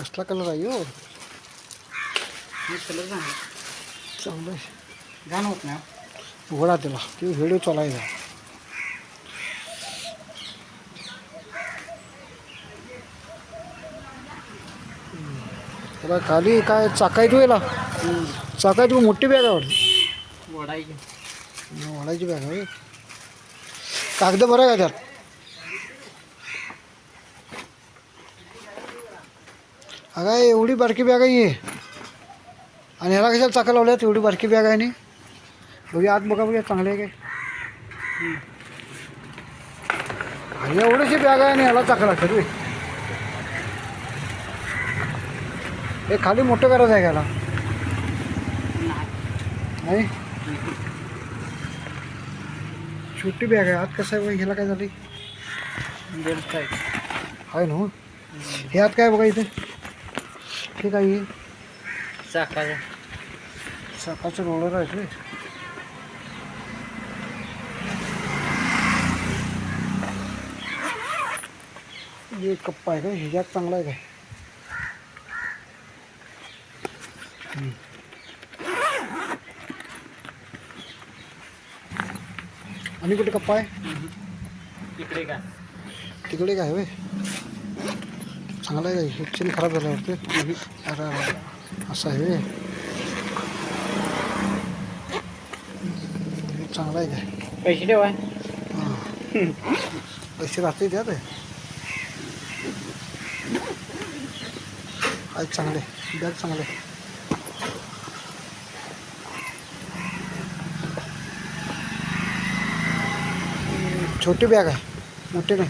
कसला कलर आहे हो? कलर चांगलं आहे. घाण होत ना. उघडा त्याला ते व्हिडिओ चालायचा. त्याला खाली काय चाकाय तू याला चाकाय तू मोठी बॅग आहे वडायची वाढायची बॅग आहे. कागद बरं का त्यात? अगं एवढी बारकी बॅग आहे ही. आणि ह्याला कशाला चाका लावल्यात? एवढी बारकी बॅग आहे. आणि बघूया आत बघा बघूया चांगली आहे काय. एवढीशी बॅग आहे आणि ह्याला चाका लागतात रे. हे खाली मोठं करायचं आहे घ्यायला नाही. छोटी बॅग आहे. आत कसं आहे ह्याला काय झाली? बेल्ट आहे. आहे ना. हे आत काय बघा इथे. हे काय आहे? चाकाचं चाकाचं रोलर आहे रे. हे कप्पा आहे काय? ह्याच्यात चांगला आहे काय? आणि कुठे कप्पा आहे? तिकडे का तिकडे काय होय? चांगला आहे काय? हे चेन खराब झालं वाटतं. अरे अरे असं आहे होय. हे चांगलं आहे काय? पैसे ठेवा. हां पैसे राहते त्यात. आहे चांगले बॅग चांगले. छोटी बॅग आहे मोठी नाही.